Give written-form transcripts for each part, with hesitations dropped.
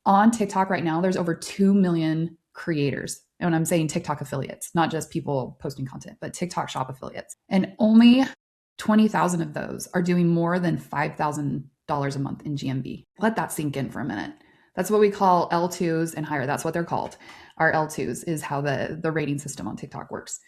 On TikTok right now, there's over 2 million creators. And when I'm saying TikTok affiliates, not just people posting content, but TikTok shop affiliates. And only 20,000 of those are doing more than $5,000 a month in GMV. Let that sink in for a minute. That's what we call L2s and higher. That's what they're called. Our L2s is how the rating system on TikTok works.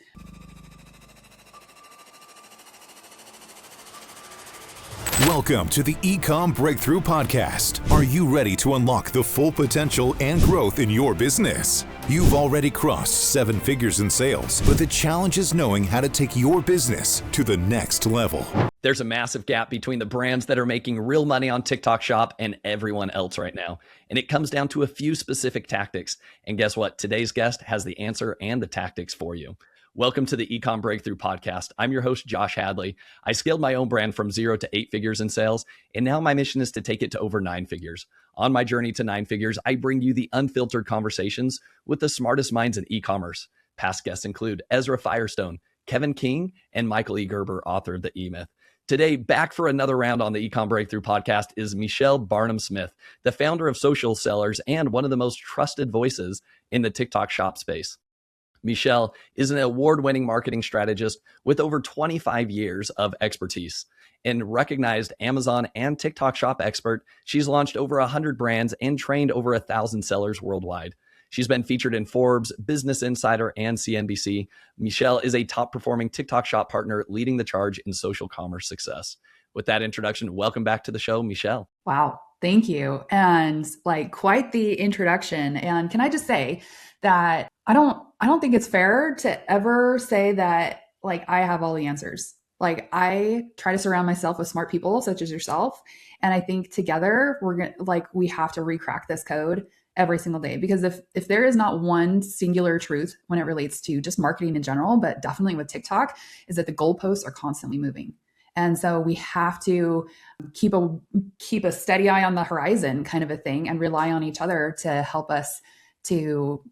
Welcome to the Ecomm Breakthrough Podcast. Are you ready to unlock the full potential and growth in your business? You've already crossed 7 figures in sales, but the challenge is knowing how to take your business to the next level. There's a massive gap between the brands that are making real money on TikTok Shop and everyone else right now. And it comes down to a few specific tactics. And guess what? Today's guest has the answer and the tactics for you. Welcome to the Ecomm Breakthrough Podcast. I'm your host, Josh Hadley. I scaled my own brand from 0 to 8 figures in sales, and now my mission is to take it to over 9 figures. On my journey to 9 figures, I bring you the unfiltered conversations with the smartest minds in e-commerce. Past guests include Ezra Firestone, Kevin King, and Michael E. Gerber, author of The E-Myth. Today, back for another round on the Ecom Breakthrough Podcast is Michelle Barnum Smith, the founder of Social Sellers and one of the most trusted voices in the TikTok shop space. Michelle is an award-winning marketing strategist with over 25 years of expertise. And recognized Amazon and TikTok shop expert, she's launched over 100 brands and trained over 1,000 sellers worldwide. She's been featured in Forbes, Business Insider, and CNBC. Michelle is a top-performing TikTok shop partner leading the charge in social commerce success. With that introduction, welcome back to the show, Michelle. Wow. Thank you. And quite the introduction. And can I just say that I don't think it's fair to ever say that I have all the answers. I try to surround myself with smart people such as yourself. And I think together we have to recrack this code every single day, because if there is not one singular truth when it relates to just marketing in general, but definitely with TikTok, is that the goalposts are constantly moving. And so we have to keep a steady eye on the horizon kind of a thing, and rely on each other to help us to,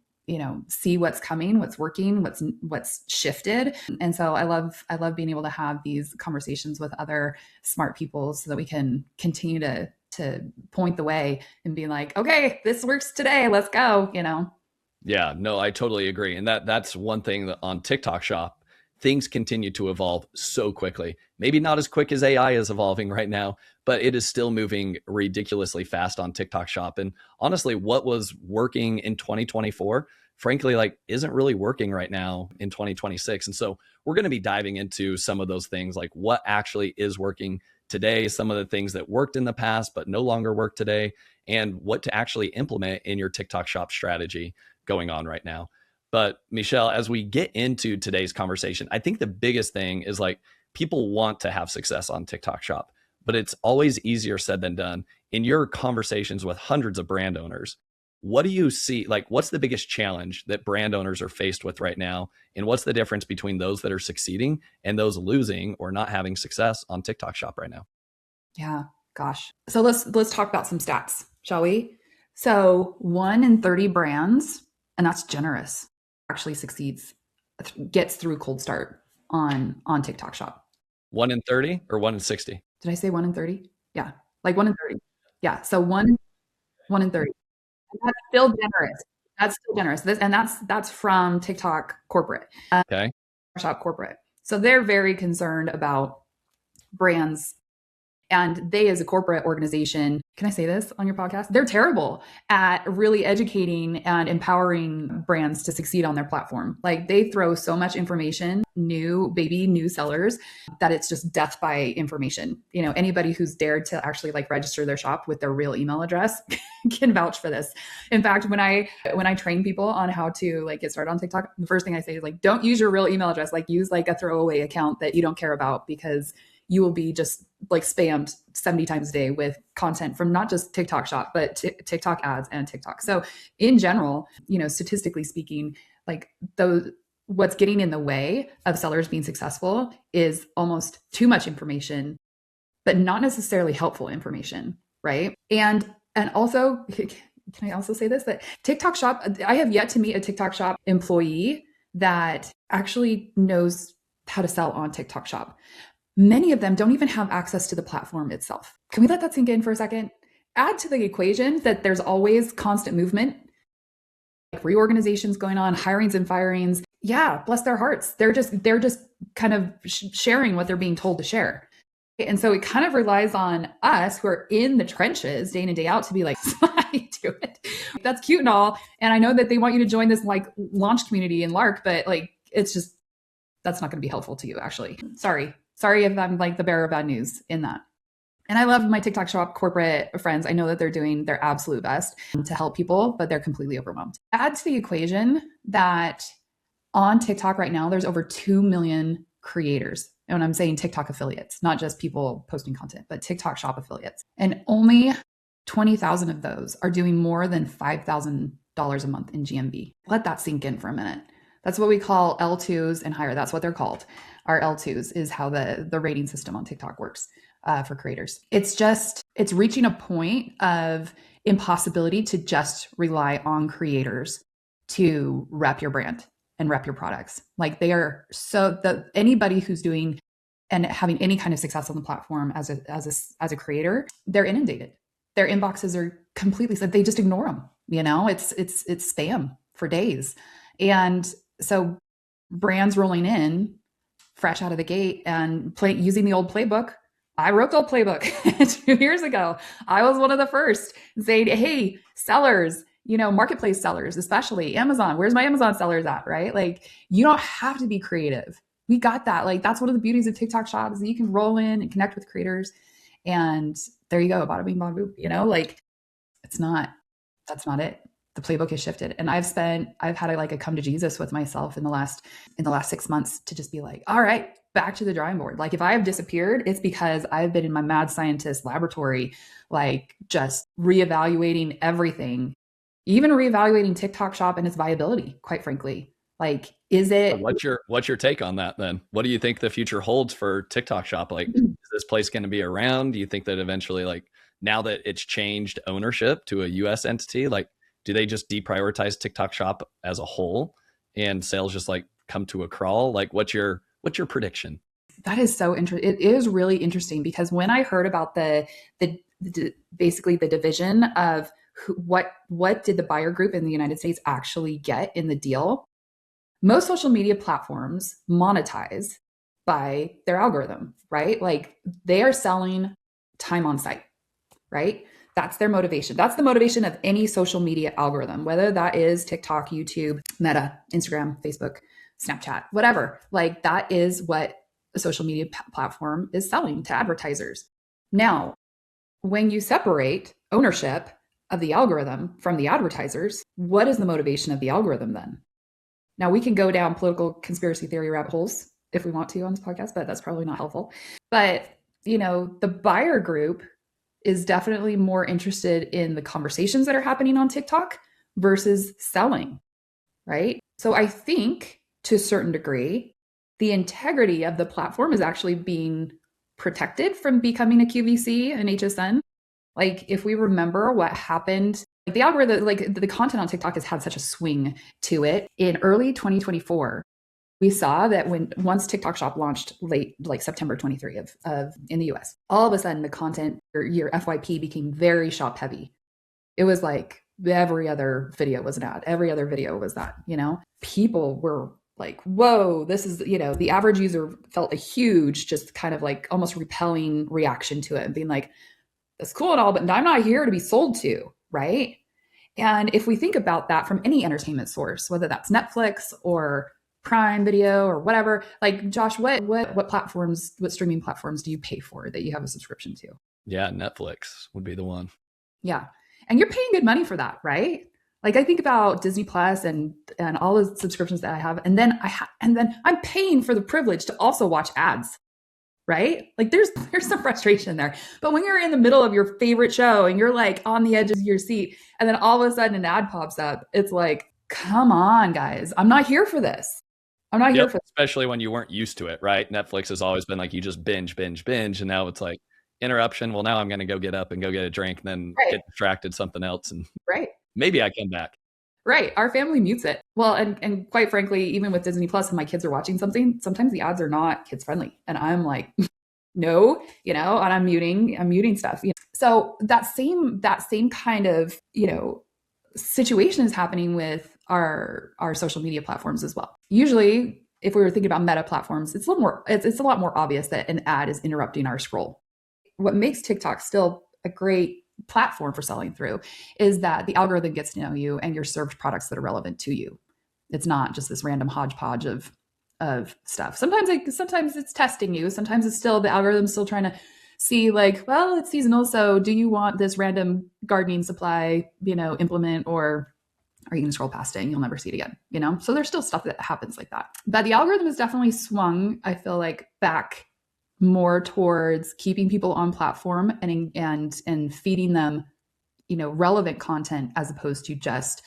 see what's coming, what's working, what's shifted. And so I love being able to have these conversations with other smart people so that we can continue to point the way and be like, okay, this works today, let's go, Yeah, no, I totally agree. And that's one thing that on TikTok shop, things continue to evolve so quickly. Maybe not as quick as AI is evolving right now, but it is still moving ridiculously fast on TikTok shop. And honestly, what was working in 2024, frankly, isn't really working right now in 2026. And so we're going to be diving into some of those things, like what actually is working today, some of the things that worked in the past but no longer work today, and what to actually implement in your TikTok shop strategy going on right now. But Michelle, as we get into today's conversation, I think the biggest thing is people want to have success on TikTok shop, but it's always easier said than done. In your conversations with hundreds of brand owners, what do you see? What's the biggest challenge that brand owners are faced with right now? And what's the difference between those that are succeeding and those losing or not having success on TikTok shop right now? Yeah, gosh. So let's talk about some stats, shall we? So 1 in 30 brands, and that's generous, actually gets through cold start on TikTok shop. 1 in 30 or 1 in 60? Did I say 1 in 30? Yeah, 1 in 30. Yeah, so 1 in 30. And that's still generous. That's still generous. That's from TikTok corporate. Okay. Shop corporate. So they're very concerned about brands. And they, as a corporate organization, can I say this on your podcast? They're terrible at really educating and empowering brands to succeed on their platform. They throw so much information, new sellers, that it's just death by information. Anybody who's dared to actually register their shop with their real email address can vouch for this. In fact, when I train people on how to get started on TikTok, the first thing I say is don't use your real email address. Use a throwaway account that you don't care about, because you will be just spammed 70 times a day with content from not just TikTok shop, but TikTok ads and TikTok. So in general, statistically speaking, what's getting in the way of sellers being successful is almost too much information, but not necessarily helpful information, right? And also, can I also say this, that TikTok shop, I have yet to meet a TikTok shop employee that actually knows how to sell on TikTok shop. Many of them don't even have access to the platform itself. Can we let that sink in for a second? add to the equation that there's always constant movement, like reorganizations going on, hirings and firings. Yeah, bless their hearts. They're just kind of sharing what they're being told to share. And so it kind of relies on us who are in the trenches day in and day out to be like, that's not how you do it. That's cute and all. And I know that they want you to join this like launch community in Lark, but like, it's just, that's not going to be helpful to you, actually. Sorry if I'm like the bearer of bad news in that. And I love my TikTok shop corporate friends. I know that they're doing their absolute best to help people, but they're completely overwhelmed. Add to the equation that on TikTok right now, there's over 2 million creators. And when I'm saying TikTok affiliates, not just people posting content, but TikTok shop affiliates. And only 20,000 of those are doing more than $5,000 a month in GMV. Let that sink in for a minute. That's what we call L2s and higher. That's what they're called. Our L2s is how the rating system on TikTok works for creators. It's reaching a point of impossibility to just rely on creators to rep your brand and rep your products. Like they are anybody who's doing and having any kind of success on the platform as a creator, they're inundated. Their inboxes are completely, they just ignore them. You know, it's spam for days. And so brands rolling in fresh out of the gate and using the old playbook. I wrote the old playbook 2 years ago. I was one of the first saying, hey, sellers, marketplace sellers, especially Amazon, where's my Amazon sellers at, right? Like you don't have to be creative. We got that. Like that's one of the beauties of TikTok Shop is that you can roll in and connect with creators. And there you go, bada bing, bada boop, like that's not it. The playbook has shifted. And I've had a come to Jesus with myself in the last 6 months to just be like, all right, back to the drawing board. Like if I have disappeared, it's because I've been in my mad scientist laboratory, like just reevaluating everything, even reevaluating TikTok Shop and its viability, quite frankly. Like, is it? What's your take on that then? What do you think the future holds for TikTok Shop? Like, is this place going to be around? Do you think that eventually, like now that it's changed ownership to a US entity, like do they just deprioritize TikTok Shop as a whole and sales just like come to a crawl? Like what's your prediction? That is so interesting. It is really interesting because when I heard about basically the division of what did the buyer group in the United States actually get in the deal, most social media platforms monetize by their algorithm, right? Like they are selling time on site, right? That's their motivation. That's the motivation of any social media algorithm, whether that is TikTok, YouTube, Meta, Instagram, Facebook, Snapchat, whatever. Like that is what a social media platform is selling to advertisers. Now, when you separate ownership of the algorithm from the advertisers, what is the motivation of the algorithm then? Now we can go down political conspiracy theory rabbit holes if we want to on this podcast, but that's probably not helpful. But, the buyer group is definitely more interested in the conversations that are happening on TikTok versus selling, right? So I think to a certain degree, the integrity of the platform is actually being protected from becoming a QVC and HSN. Like if we remember what happened, like the algorithm, like the content on TikTok has had such a swing to it. In early 2024, we saw that once TikTok Shop launched late, like September 23 of in the US, all of a sudden the content, your FYP became very shop heavy. It was like every other video was an ad. Every other video was that, people were like, whoa, this is, the average user felt a huge, just kind of like almost repelling reaction to it and being like, that's cool and all, but I'm not here to be sold to, right? And if we think about that from any entertainment source, whether that's Netflix or Prime Video or whatever, like Josh, what streaming platforms do you pay for that you have a subscription to? Yeah, Netflix would be the one. Yeah. And you're paying good money for that, right? Like I think about Disney Plus and all the subscriptions that I have, and then I'm paying for the privilege to also watch ads, right? Like there's some frustration there. But when you're in the middle of your favorite show and you're like on the edge of your seat, and then all of a sudden an ad pops up, it's like, come on, guys, I'm not here for this. I'm not here for this. Especially when you weren't used to it, right? Netflix has always been like you just binge, and now it's like interruption. Well, now I'm going to go get up and go get a drink, and then get distracted something else, and maybe I come back. Right. Our family mutes it. Well, and quite frankly, even with Disney Plus and my kids are watching something, sometimes the ads are not kids friendly. And I'm like, no, and I'm muting stuff. So that same kind of, situation is happening with our social media platforms as well. Usually, if we were thinking about meta platforms, it's a lot more obvious that an ad is interrupting our scroll. What makes TikTok still a great platform for selling through is that the algorithm gets to know you and you're served products that are relevant to you. It's not just this random hodgepodge of stuff. Sometimes it's testing you. Sometimes it's still the algorithm's still trying to see like, well, it's seasonal, so do you want this random gardening supply, implement, or are you going to scroll past it and you'll never see it again? So there's still stuff that happens like that. But the algorithm has definitely swung, I feel like, back more towards keeping people on platform and feeding them, relevant content as opposed to just,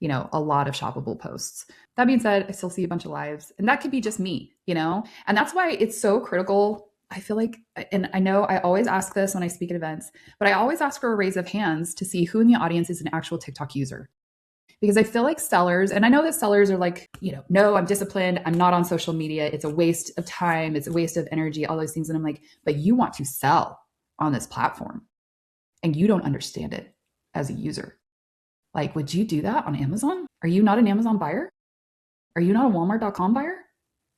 a lot of shoppable posts. That being said, I still see a bunch of lives, and that could be just me, and that's why it's so critical. I feel like, and I know I always ask this when I speak at events, but I always ask for a raise of hands to see who in the audience is an actual TikTok user. Because I feel like sellers, and I know that sellers are like, no, I'm disciplined. I'm not on social media. It's a waste of time. It's a waste of energy, all those things. And I'm like, but you want to sell on this platform and you don't understand it as a user. Like, would you do that on Amazon? Are you not an Amazon buyer? Are you not a Walmart.com buyer?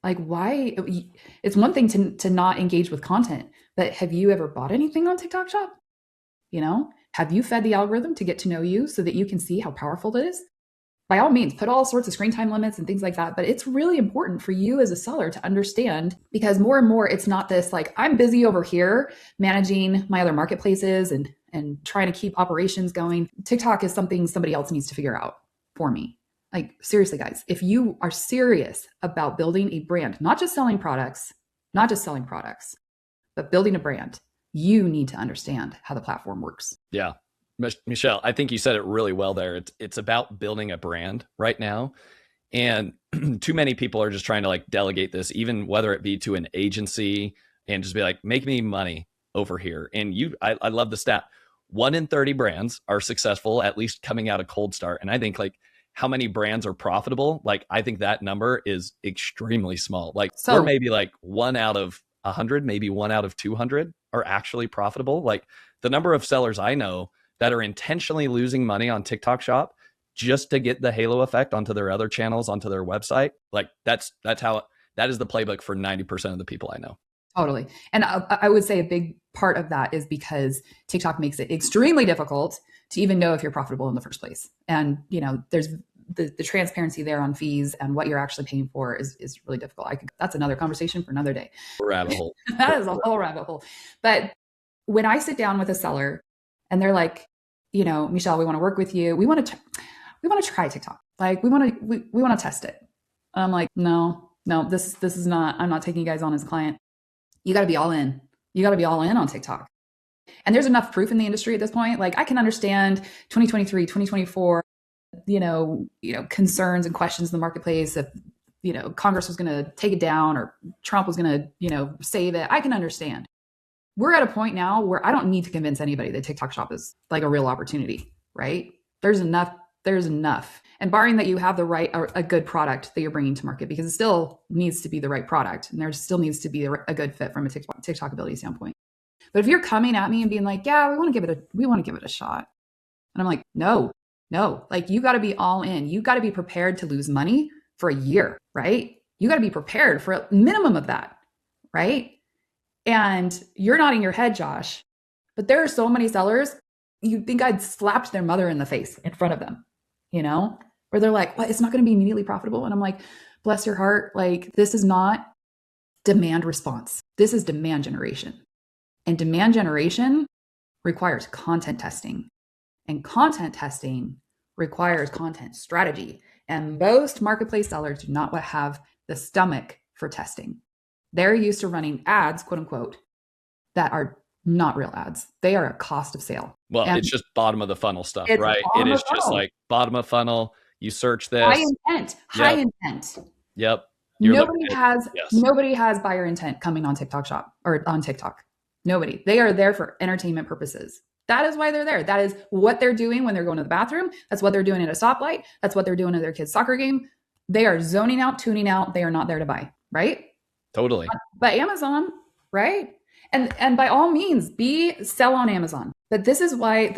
Like, why? It's one thing to not engage with content, but have you ever bought anything on TikTok Shop? Have you fed the algorithm to get to know you so that you can see how powerful it is? By all means, put all sorts of screen time limits and things like that. But it's really important for you as a seller to understand, because more and more, it's not this like, I'm busy over here managing my other marketplaces and trying to keep operations going. TikTok is something somebody else needs to figure out for me. Like, seriously, guys, if you are serious about building a brand, not just selling products, but building a brand, you need to understand how the platform works. Yeah. Michelle, I think you said it really well there. It's about building a brand right now. And too many people are just trying to like delegate this, even whether it be to an agency and just be like, make me money over here. And I love the stat. 1 in 30 brands are successful, at least coming out of cold start. And I think like how many brands are profitable? Like, I think that number is extremely small. Like, we're maybe like 1 out of 100, maybe 1 out of 200 are actually profitable. Like, the number of sellers I know that are intentionally losing money on TikTok Shop just to get the halo effect onto their other channels, onto their website. Like, that is the playbook for 90% of the people I know. Totally. And I would say a big part of that is because TikTok makes it extremely difficult to even know if you're profitable in the first place. And, there's the transparency there on fees and what you're actually paying for is really difficult. That's another conversation for another day. Rabbit hole. That is a whole rabbit hole. But when I sit down with a seller and they're like, Michelle, we want to work with you. We want to try TikTok. Like, we want to test it. And I'm like, no, this is not, I'm not taking you guys on as a client. You got to be all in. You got to be all in on TikTok. And there's enough proof in the industry at this point. Like, I can understand 2023, 2024, concerns and questions in the marketplace if, Congress was going to take it down or Trump was going to, save it. I can understand. We're at a point now where I don't need to convince anybody that TikTok Shop is like a real opportunity, right? There's enough. And barring that you have a good product that you're bringing to market, because it still needs to be the right product. And there still needs to be a good fit from a TikTok ability standpoint. But if you're coming at me and being like, yeah, we want to give it a shot. And I'm like, no, like, you got to be all in. You got to be prepared to lose money for a year, right? You got to be prepared for a minimum of that, right? And you're nodding your head, Josh, but there are so many sellers, you'd think I'd slapped their mother in the face in front of them, where they're like, what, it's not going to be immediately profitable. And I'm like, bless your heart. Like, this is not demand response. This is demand generation. And demand generation requires content testing. And content testing requires content strategy. And most marketplace sellers do not have the stomach for testing. They're used to running ads, quote unquote, that are not real ads. They are a cost of sale. Well, and it's just bottom of the funnel stuff, right? It is just like bottom of funnel. You search this. High intent. Yep. Nobody has buyer intent coming on TikTok Shop or on TikTok. Nobody. They are there for entertainment purposes. That is why they're there. That is what they're doing when they're going to the bathroom. That's what they're doing at a stoplight. That's what they're doing at their kid's soccer game. They are zoning out, tuning out. They are not there to buy, right? Totally. But Amazon, right? And by all means, sell on Amazon. But this is why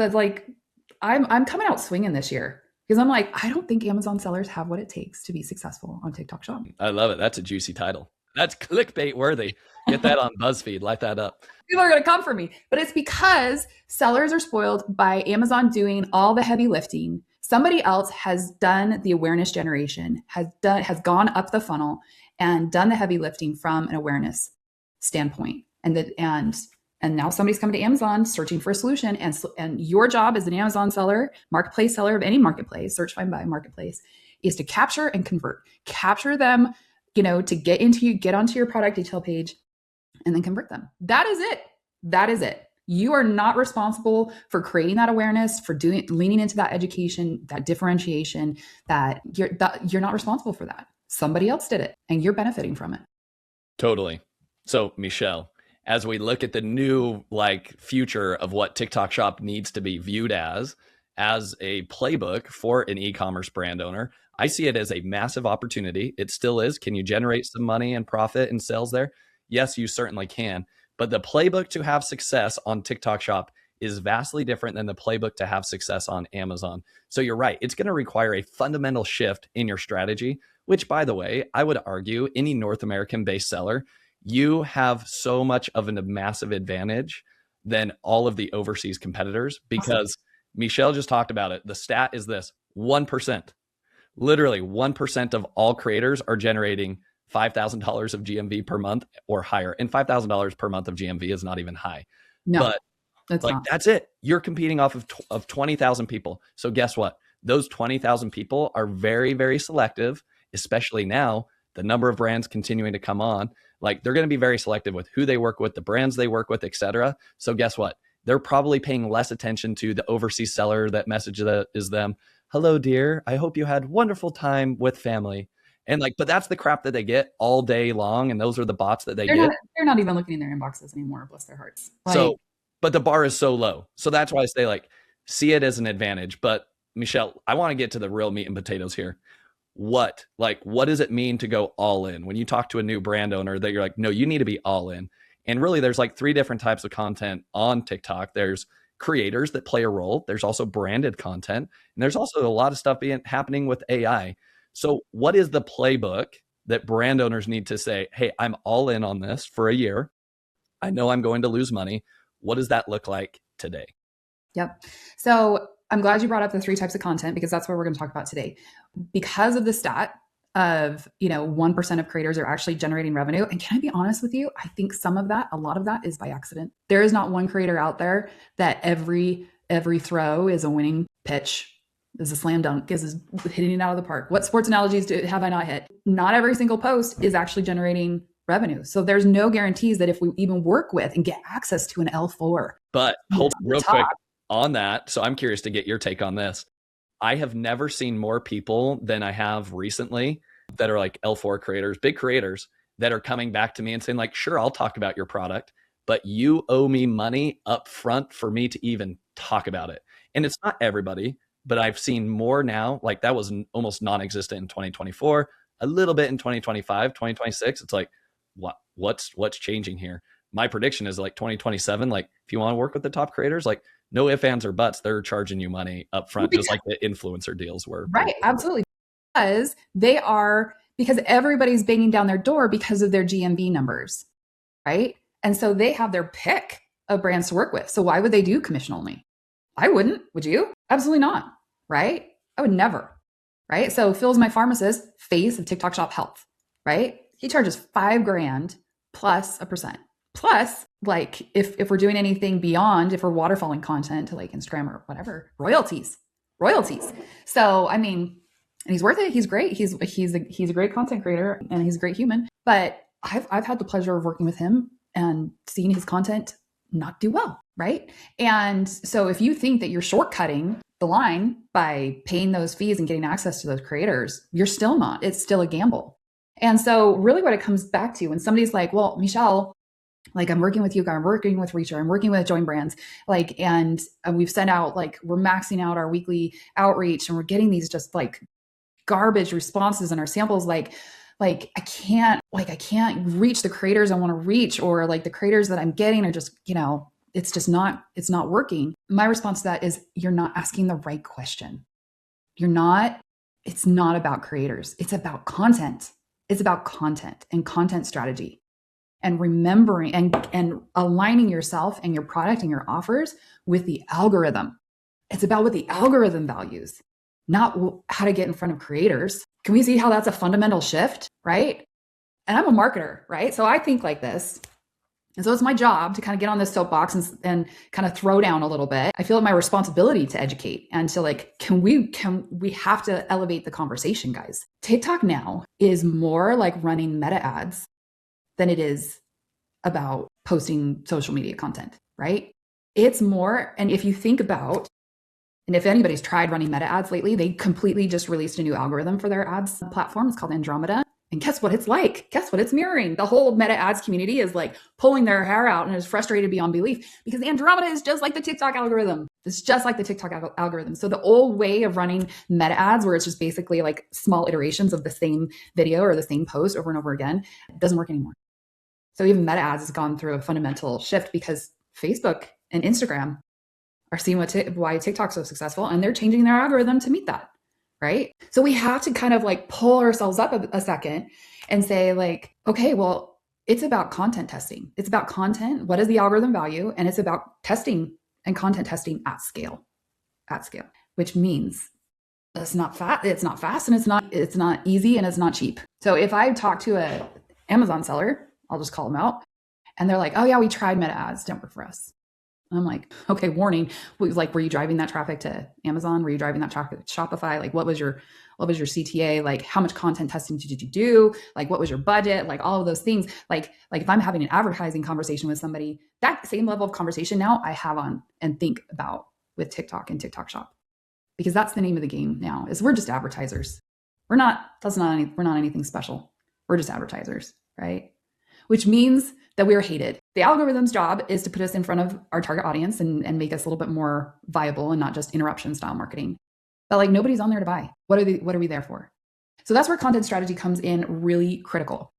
I'm coming out swinging this year because I'm like, I don't think Amazon sellers have what it takes to be successful on TikTok Shop. I love it. That's a juicy title. That's clickbait worthy. Get that on BuzzFeed. Light that up. People are going to come for me, but it's because sellers are spoiled by Amazon doing all the heavy lifting. Somebody else has done the awareness generation, has gone up the funnel and done the heavy lifting from an awareness standpoint. And now somebody's coming to Amazon searching for a solution. And your job as an Amazon seller, marketplace seller of any marketplace, search, find, buy marketplace, is to capture and convert. Capture them, to get onto your product detail page and then convert them. That is it. That is it. You are not responsible for creating that awareness, for leaning into that education, that differentiation, that you're not responsible for that. Somebody else did it and you're benefiting from it. Totally. So Michelle, as we look at the new future of what TikTok Shop needs to be viewed as a playbook for an e-commerce brand owner, I see it as a massive opportunity. It still is. Can you generate some money and profit and sales there? Yes, you certainly can. But the playbook to have success on TikTok Shop is vastly different than the playbook to have success on Amazon. So you're right. It's going to require a fundamental shift in your strategy, which, by the way, I would argue any North American-based seller, you have so much of a massive advantage than all of the overseas competitors because Michelle just talked about it. The stat is this: 1%, literally 1% of all creators are generating $5,000 of GMV per month or higher. And $5,000 per month of GMV is not even high. No, but that's it. You're competing off of 20,000 people. So guess what? Those 20,000 people are very, very selective, especially now, the number of brands continuing to come on. They're going to be very selective with who they work with, the brands they work with, et cetera. So guess what? They're probably paying less attention to the overseas seller that messages them, "Hello, dear. I hope you had wonderful time with family." And but that's the crap that they get all day long. And those are the bots that they're not even looking in their inboxes anymore. Bless their hearts. But the bar is so low. So that's why I say see it as an advantage. But Michelle, I want to get to the real meat and potatoes here. What does it mean to go all in? When you talk to a new brand owner that you're no, you need to be all in. And really there's 3 different types of content on TikTok. There's creators that play a role. There's also branded content. And there's also a lot of stuff happening with AI. So what is the playbook that brand owners need to say, hey, I'm all in on this for a year. I know I'm going to lose money. What does that look like today? Yep. So I'm glad you brought up the 3 types of content because that's what we're going to talk about today. Because of the stat of, 1% of creators are actually generating revenue. And can I be honest with you? I think a lot of that is by accident. There is not one creator out there that every throw is a winning pitch, is a slam dunk, is hitting it out of the park. What sports analogies have I not hit? Not every single post is actually generating revenue. So there's no guarantees that if we even work with and get access to an L4. But hold real quick on that. So I'm curious to get your take on this. I have never seen more people than I have recently that are L4 creators, big creators that are coming back to me and saying sure, I'll talk about your product, but you owe me money up front for me to even talk about it. And it's not everybody, but I've seen more now. That was almost non-existent in 2024, a little bit in 2025, 2026. It's what's changing here? My prediction is 2027, if you want to work with the top creators, no ifs, ands, or buts, they're charging you money up front, just like the influencer deals were. Right, absolutely. Because everybody's banging down their door because of their GMV numbers, right? And so they have their pick of brands to work with. So why would they do commission only? I wouldn't. Would you? Absolutely not, right? I would never, right? So Phil's my pharmacist, face of TikTok Shop Health, right? He charges $5,000 plus a percent. Plus, if we're doing anything beyond, if we're waterfalling content to Instagram or whatever, royalties. So, I mean, and he's worth it. He's great. He's a great content creator and he's a great human. But I've had the pleasure of working with him and seeing his content not do well, right? And so if you think that you're shortcutting the line by paying those fees and getting access to those creators, you're still not. It's still a gamble. And so really what it comes back to when somebody's well, Michelle, I'm working with you, I'm working with Reacher, I'm working with Join Brands, and we've sent out, we're maxing out our weekly outreach and we're getting these just garbage responses in our samples. I can't reach the creators I want to reach, or like the creators that I'm getting are just, it's not working. My response to that is, you're not asking the right question. It's not about creators. It's about content. It's about content and content strategy, and remembering and aligning yourself and your product and your offers with the algorithm. It's about what the algorithm values, not how to get in front of creators. Can we see how that's a fundamental shift, right? And I'm a marketer, right? So I think like this. And so it's my job to kind of get on this soapbox and kind of throw down a little bit. I feel it's my responsibility to educate and to like, we have to elevate the conversation, guys. TikTok now is more like running meta ads than it is about posting social media content, right? It's more, and if you think about, and if anybody's tried running meta ads lately, they completely just released a new algorithm for their ads platform. It's called Andromeda. And guess what it's like? Guess what it's mirroring? The whole meta ads community is like pulling their hair out and is frustrated beyond belief because Andromeda is just like the TikTok algorithm. It's just like the TikTok algorithm. So the old way of running meta ads, where it's just basically like small iterations of the same video or the same post over and over again, doesn't work anymore. So even meta ads has gone through a fundamental shift because Facebook and Instagram are seeing why TikTok's so successful, and they're changing their algorithm to meet that. Right? So we have to kind of like pull ourselves up a second and say like, okay, well, it's about content testing. It's about content. What is the algorithm value? And it's about testing and content testing at scale, which means it's not fast and it's not easy and it's not cheap. So if I talk to a Amazon seller, I'll just call them out and they're like, oh yeah, we tried meta ads, didn't work for us. I'm like, okay, warning. Like, were you driving that traffic to Amazon? Were you driving that traffic to Shopify? Like, what was your CTA? Like, how much content testing did you do? Like, what was your budget? Like, all of those things. Like if I'm having an advertising conversation with somebody, that same level of conversation now I have on and think about with TikTok and TikTok Shop, because that's the name of the game now. Is we're just advertisers. We're not anything special. We're just advertisers, right? Which means that we are hated. The algorithm's job is to put us in front of our target audience and make us a little bit more viable and not just interruption style marketing. But like, nobody's on there to buy. What are we there for? So that's where content strategy comes in really critical.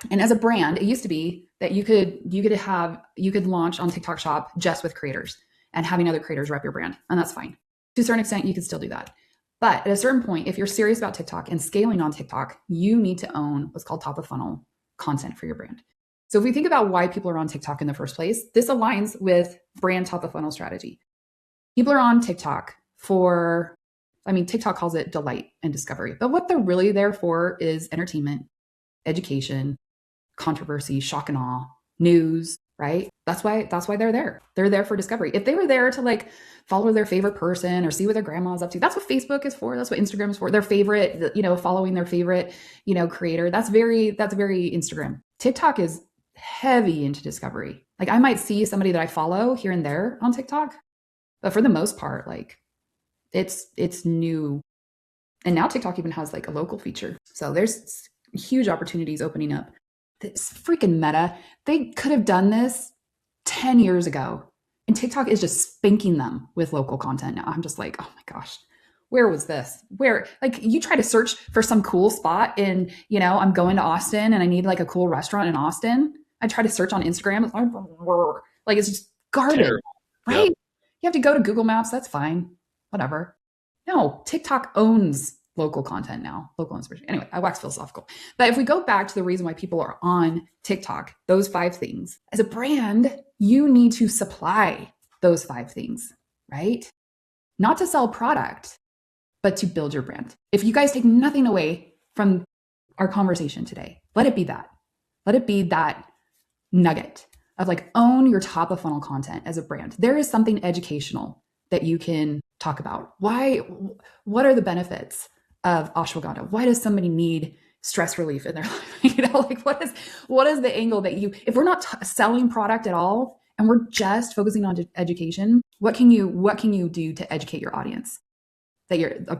And as a brand, it used to be that you could launch on TikTok Shop just with creators and having other creators rep your brand. And that's fine. To a certain extent, you can still do that. But at a certain point, if you're serious about TikTok and scaling on TikTok, you need to own what's called top of funnel content for your brand. So if we think about why people are on TikTok in the first place, this aligns with brand top of funnel strategy. People are on TikTok TikTok calls it delight and discovery, but what they're really there for is entertainment, education, controversy, shock and awe, news, right? That's why they're there. They're there for discovery. If they were there to like follow their favorite person or see what their grandma's up to, that's what Facebook is for. That's what Instagram is for. Their favorite, following their favorite, creator. That's very Instagram. TikTok is heavy into discovery. Like, I might see somebody that I follow here and there on TikTok, but for the most part, like it's new. And now TikTok even has like a local feature. So there's huge opportunities opening up. This freaking Meta, they could have done this 10 years ago, and TikTok is just spanking them with local content now. I'm just like, oh my gosh, where was this? Where, like, you try to search for some cool spot in, I'm going to Austin and I need like a cool restaurant in Austin. I try to search on Instagram. It's just garbage, terrible. Right? Yep. You have to go to Google Maps. That's fine. Whatever. No, TikTok owns local content now, local inspiration. Anyway, I wax philosophical. But if we go back to the reason why people are on TikTok, those 5 things, as a brand, you need to supply those 5 things, right? Not to sell product, but to build your brand. If you guys take nothing away from our conversation today, let it be that. Let it be that nugget of like, own your top of funnel content as a brand. There is something educational that you can talk about. What are the benefits of ashwagandha? Why does somebody need stress relief in their life? What is the angle that if we're not selling product at all and we're just focusing on education, what can you do to educate your audience what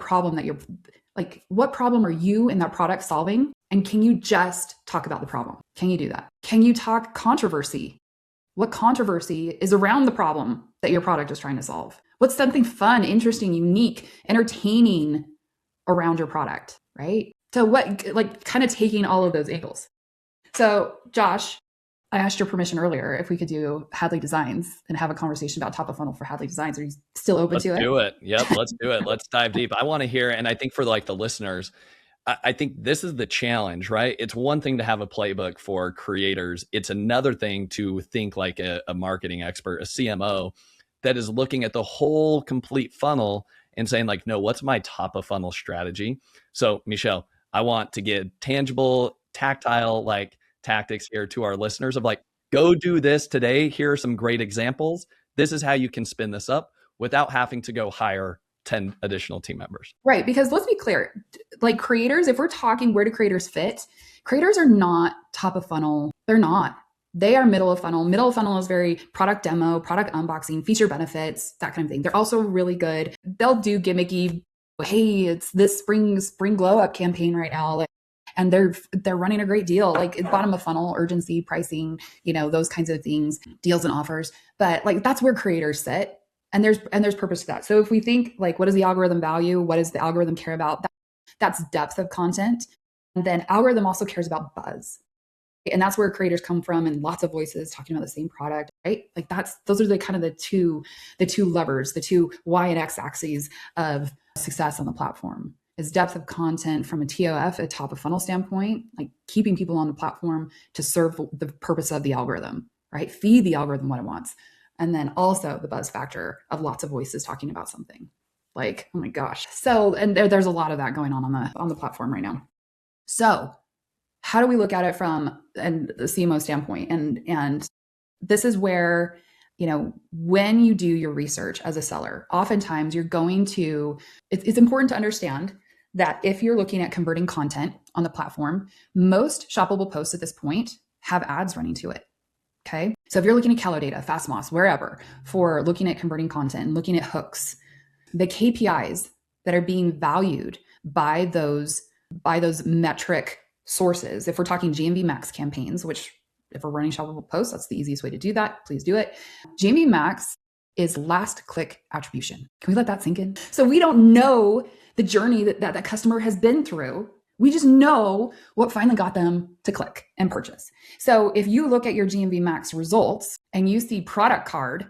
problem are you and that product solving? And can you just talk about the problem? Can you do that? Can you talk controversy? What controversy is around the problem that your product is trying to solve? What's something fun, interesting, unique, entertaining around your product, right? So what, like kind of taking all of those angles. So Josh, I asked your permission earlier if we could do Hadley Designs and have a conversation about top of funnel for Hadley Designs. Are you still open to it? Let's do it. Yep, let's do it. Let's dive deep. I want to hear, and I think for like the listeners, I think this is the challenge, right? It's one thing to have a playbook for creators. It's another thing to think like a marketing expert, a CMO that is looking at the whole complete funnel and saying like, no, what's my top of funnel strategy? So Michelle, I want to give tangible, tactile, like tactics here to our listeners of like, go do this today. Here are some great examples. This is how you can spin this up without having to go hire 10 additional team members. Right. Because let's be clear, like creators, if we're talking where do creators fit, creators are not top of funnel. They're not. They are middle of funnel. Middle of funnel is very product demo, product unboxing, feature benefits, that kind of thing. They're also really good. They'll do gimmicky, hey, it's this spring glow up campaign right now. Like, and they're running a great deal, like bottom of funnel, urgency, pricing, those kinds of things, deals and offers. But like that's where creators sit. And there's purpose to that. So if we think like, what does the algorithm value? What does the algorithm care about? That's depth of content. And then algorithm also cares about buzz. And that's where creators come from, and lots of voices talking about the same product, right? Like those are the kind of the two levers, the two Y and X axes of success on the platform. Is depth of content from a TOF, a top of funnel standpoint, like keeping people on the platform to serve the purpose of the algorithm, right? Feed the algorithm what it wants. And then also the buzz factor of lots of voices talking about something. Like, oh my gosh. So, and there's a lot of that going on the platform right now. So how do we look at it from the CMO standpoint? And this is where, when you do your research as a seller, oftentimes you're going to, it's important to understand that if you're looking at converting content on the platform, most shoppable posts at this point have ads running to it. Okay. So if you're looking at Callow data, FastMoss, wherever, for looking at converting content and looking at hooks, the KPIs that are being valued by those metric sources, if we're talking GMV max campaigns, which if we're running shoppable posts, that's the easiest way to do that. Please do it. GMV max is last click attribution. Can we let that sink in? So we don't know the journey that customer has been through. We just know what finally got them to click and purchase. So if you look at your GMV max results and you see product card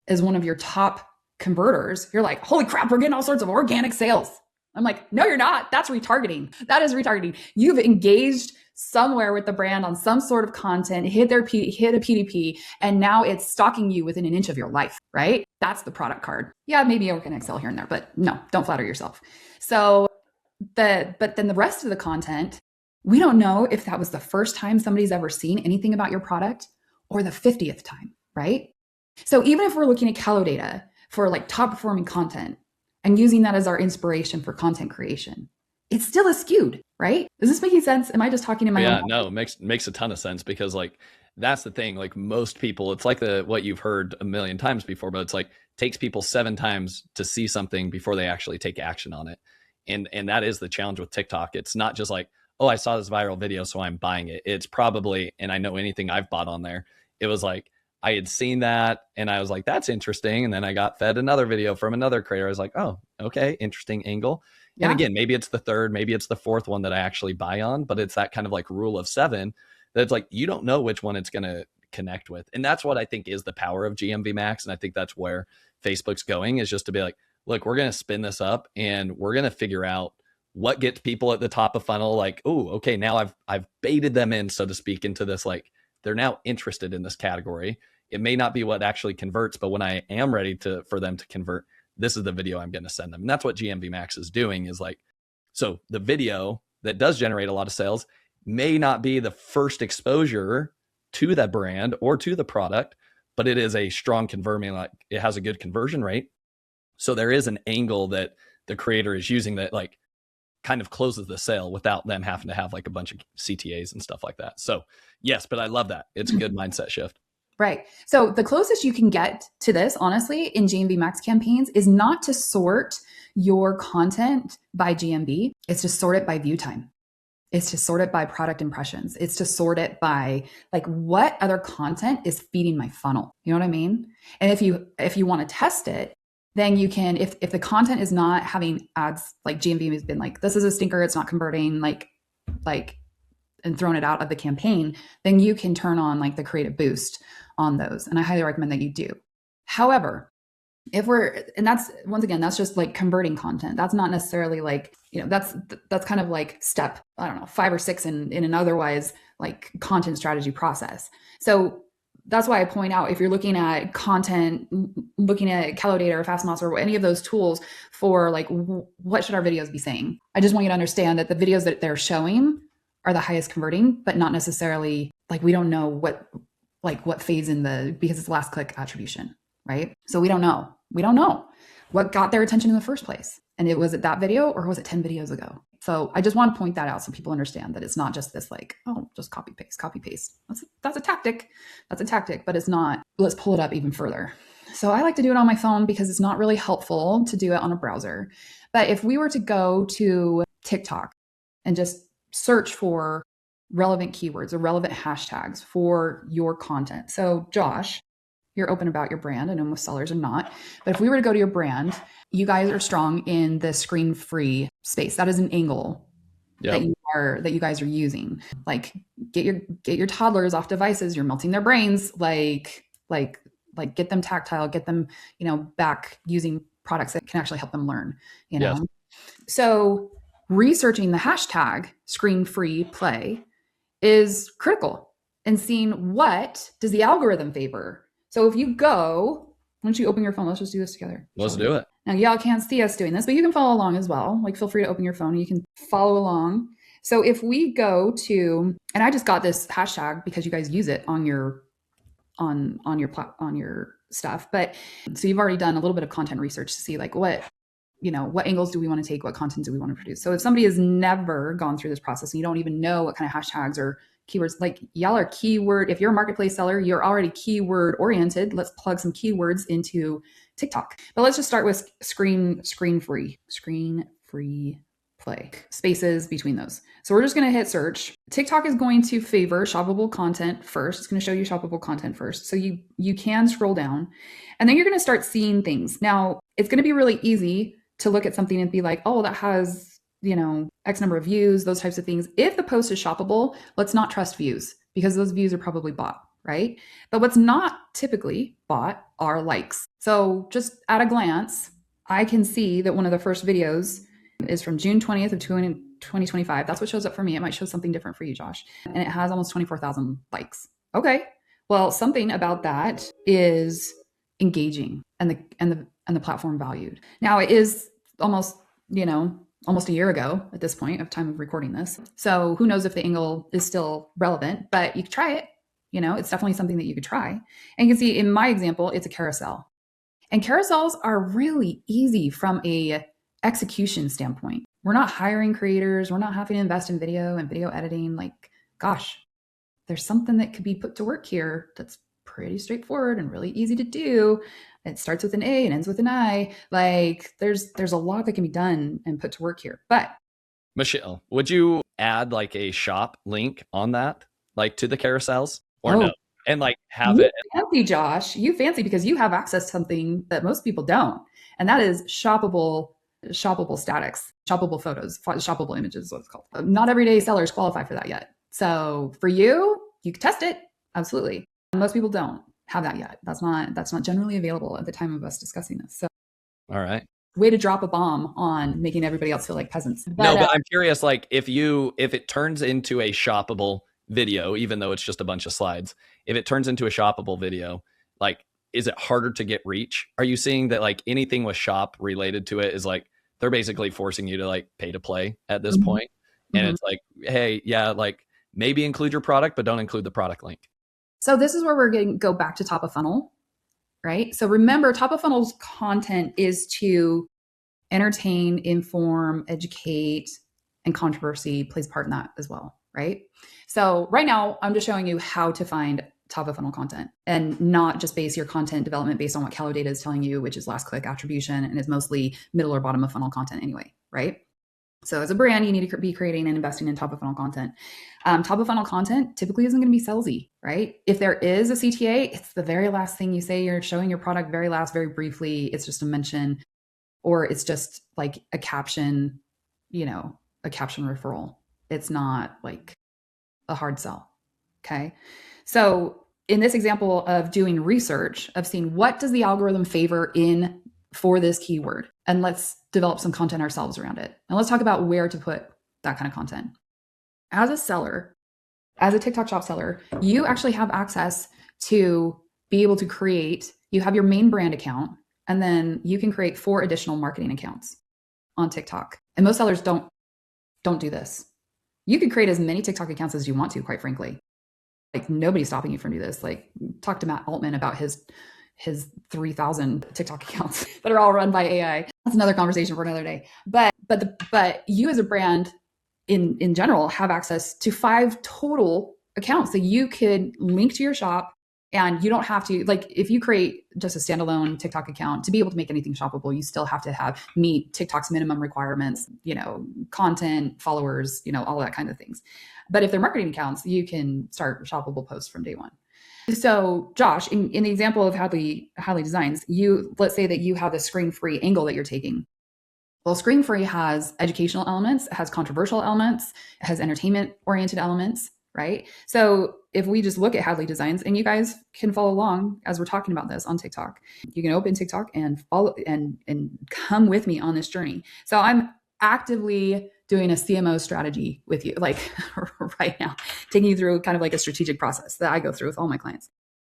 as one of your top converters, you're like, holy crap, we're getting all sorts of organic sales. I'm like, no, you're not. That's retargeting. That is retargeting. You've engaged somewhere with the brand on some sort of content, hit a PDP, and now it's stalking you within an inch of your life, right? That's the product card. Yeah, maybe organic sell here and there, but no, don't flatter yourself. So but then the rest of the content, we don't know if that was the first time somebody's ever seen anything about your product or the 50th time, right? So even if we're looking at Callow data for like top performing content and using that as our inspiration for content creation, it's still skewed, right? Is this making sense? Am I just talking in my own? No, it makes a ton of sense, because like that's the thing. Like most people, it's like what you've heard a million times before, but it's like takes people 7 times to see something before they actually take action on it. And that is the challenge with TikTok. It's not just like, oh, I saw this viral video, so I'm buying it. It's probably, and I know anything I've bought on there, it was like, I had seen that and I was like, that's interesting. And then I got fed another video from another creator. I was like, oh, okay, interesting angle. Yeah. And again, maybe it's the third, maybe it's the fourth one that I actually buy on, but it's that kind of like rule of 7 that's like, you don't know which one it's going to connect with. And that's what I think is the power of GMV Max. And I think that's where Facebook's going, is just to be like, look, we're going to spin this up and we're going to figure out what gets people at the top of funnel. Like, oh, okay, now I've baited them in, so to speak, into this, like they're now interested in this category. It may not be what actually converts, but when I am ready for them to convert, this is the video I'm going to send them. And that's what GMV Max is doing, is like, so the video that does generate a lot of sales may not be the first exposure to that brand or to the product, but it is a strong converting, like it has a good conversion rate. So there is an angle that the creator is using that like kind of closes the sale without them having to have like a bunch of CTAs and stuff like that. So yes, but I love that. It's a good mindset shift. Right. So the closest you can get to this, honestly, in GMV Max campaigns is not to sort your content by GMV. It's to sort it by view time. It's to sort it by product impressions. It's to sort it by like what other content is feeding my funnel. You know what I mean? And if you want to test it, then you can, if the content is not having ads, like GMV has been like, this is a stinker, it's not converting, like, and thrown it out of the campaign, then you can turn on like the creative boost on those. And I highly recommend that you do. However, and that's, once again, that's just like converting content. That's not necessarily like, that's kind of like step, I don't know, 5 or 6 in an otherwise like content strategy process. So that's why I point out, if you're looking at content, looking at Calodata or Fastmoss or any of those tools for like, what should our videos be saying? I just want you to understand that the videos that they're showing are the highest converting, but not necessarily like, we don't know what phase because it's last click attribution, right? So we don't know what got their attention in the first place. And was it that video or was it 10 videos ago? So I just want to point that out so people understand that it's not just this like, oh, just copy paste. That's a tactic. But it's not. Let's pull it up even further. So I like to do it on my phone because it's not really helpful to do it on a browser. But if we were to go to TikTok and just search for relevant keywords or relevant hashtags for your content. So Josh, you're open about your brand. I know most sellers are not. But if we were to go to your brand, you guys are strong in the screen-free space. That is an angle that you guys are using. Like get your toddlers off devices. You're melting their brains. Like get them tactile. Get them back using products that can actually help them learn. Yes. So researching the hashtag screen-free play is critical, and seeing what does the algorithm favor. So if you go, why don't you open your phone? Let's just do this together. Let's do it. Now, y'all can't see us doing this, but you can follow along as well. Like, feel free to open your phone and you can follow along. So if we go to, and I just got this hashtag because you guys use it on your stuff. But so you've already done a little bit of content research to see like what angles do we want to take? What content do we want to produce? So if somebody has never gone through this process and you don't even know what kind of hashtags or keywords, like y'all are keyword, if you're a marketplace seller, you're already keyword oriented. Let's plug some keywords into TikTok. But let's just start with screen free play, spaces between those. So we're just going to hit search. TikTok is going to favor shoppable content first. It's going to show you shoppable content first. So you can scroll down and then you're going to start seeing things. Now it's going to be really easy to look at something and be like, oh, that has X number of views, those types of things. If the post is shoppable, let's not trust views because those views are probably bought, right? But what's not typically bought are likes. So just at a glance, I can see that one of the first videos is from June 20th of 2025. That's what shows up for me. It might show something different for you, Josh. And it has almost 24,000 likes. Okay. Well, something about that is engaging and the platform valued. Now it is almost a year ago at this point of time of recording this. So who knows if the angle is still relevant, but you could try it. It's definitely something that you could try. And you can see in my example, it's a carousel. And carousels are really easy from a execution standpoint. We're not hiring creators. We're not having to invest in video and video editing. Like, gosh, there's something that could be put to work here that's pretty straightforward and really easy to do. It starts with an A and ends with an I. Like there's a lot that can be done and put to work here. But Michelle, would you add like a shop link on that, like to the carousels or no? And like have it. Fancy, Josh. You fancy because you have access to something that most people don't. And that is shoppable statics, shoppable photos, shoppable images is what it's called. Not everyday sellers qualify for that yet. So for you can test it. Absolutely. Most people don't have that yet. That's not generally available at the time of us discussing this. So, all right. Way to drop a bomb on making everybody else feel like peasants. But I'm curious, like if it turns into a shoppable video, even though it's just a bunch of slides, if it turns into a shoppable video, like, is it harder to get reach? Are you seeing that like anything with shop related to it is like, they're basically forcing you to like pay to play at this point? And it's like, hey, yeah, like maybe include your product, but don't include the product link. So this is where we're going to go back to top of funnel, right? So remember, top of funnel's content is to entertain, inform, educate, and controversy plays part in that as well, right? So right now, I'm just showing you how to find top of funnel content and not just base your content development based on what Calodata is telling you, which is last click attribution and is mostly middle or bottom of funnel content anyway, right? So as a brand, you need to be creating and investing in top of funnel content. Top of funnel content typically isn't going to be salesy, right? If there is a CTA, it's the very last thing you say. You're showing your product very last, very briefly. It's just a mention, or it's just like a caption, a caption referral. It's not like a hard sell. Okay. So in this example of doing research, of seeing what does the algorithm favor in for this keyword, and let's develop some content ourselves around it. And let's talk about where to put that kind of content. As a seller, as a TikTok shop seller, you actually have access to be able to create, you have your main brand account, and then you can create 4 additional marketing accounts on TikTok. And most sellers don't do this. You could create as many TikTok accounts as you want to, quite frankly. Like, nobody's stopping you from doing this. Like, talk to Matt Altman about his 3,000 TikTok accounts that are all run by AI. That's another conversation for another day. But you as a brand in general have access to 5 total accounts that you could link to your shop. And you don't have to, like, if you create just a standalone TikTok account, to be able to make anything shoppable, you still have to meet TikTok's minimum requirements, content, followers, all that kind of things. But if they're marketing accounts, you can start shoppable posts from day one. So Josh, in the example of Hadley Designs, let's say that you have a screen-free angle that you're taking. Well, screen-free has educational elements, it has controversial elements, it has entertainment-oriented elements, right? So if we just look at Hadley Designs, and you guys can follow along as we're talking about this on TikTok, you can open TikTok and follow and come with me on this journey. So I'm actively doing a CMO strategy with you, like right now, taking you through kind of like a strategic process that I go through with all my clients.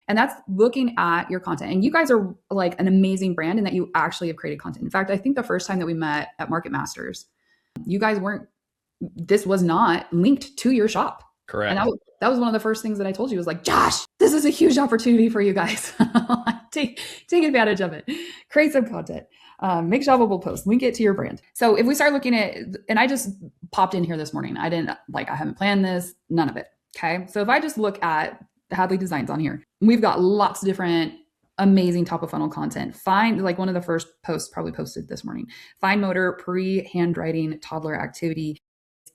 And that's looking at your content. And you guys are like an amazing brand in that you actually have created content. In fact, I think the first time that we met at Market Masters, this was not linked to your shop. Correct. And that was one of the first things that I told you, was like, Josh, this is a huge opportunity for you guys. Take advantage of it. Create some content. Make shoppable posts, link it to your brand. So if we start looking at, and I just popped in here this morning, I haven't planned this, none of it. Okay. So if I just look at Hadley Designs on here, we've got lots of different amazing top of funnel content. Find, like, one of the first posts probably posted this morning, fine motor, pre-handwriting, toddler activity.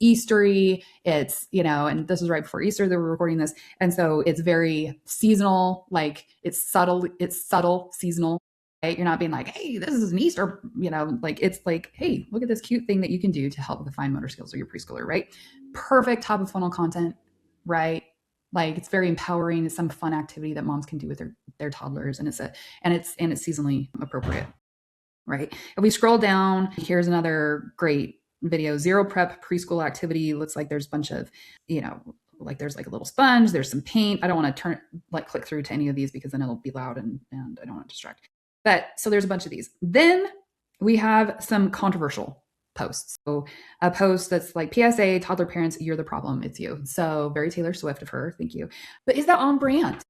Eastery, it's, and this is right before Easter that we're recording this. And so it's very seasonal, like it's subtle seasonal, right? You're not being like, hey, this is an Easter, like, it's like, hey, look at this cute thing that you can do to help with the fine motor skills of your preschooler, right? Perfect top of funnel content, right? Like, it's very empowering. It's some fun activity that moms can do with their toddlers, and it's seasonally appropriate, right? If we scroll down, here's another great video, zero prep preschool activity. Looks like there's a bunch of, like there's like a little sponge, there's some paint. I don't want to click through to any of these because then it'll be loud and I don't want to distract. But so there's a bunch of these. Then we have some controversial posts. So a post that's like, PSA, toddler parents, you're the problem, it's you. So very Taylor Swift of her. Thank you. But is that on brand?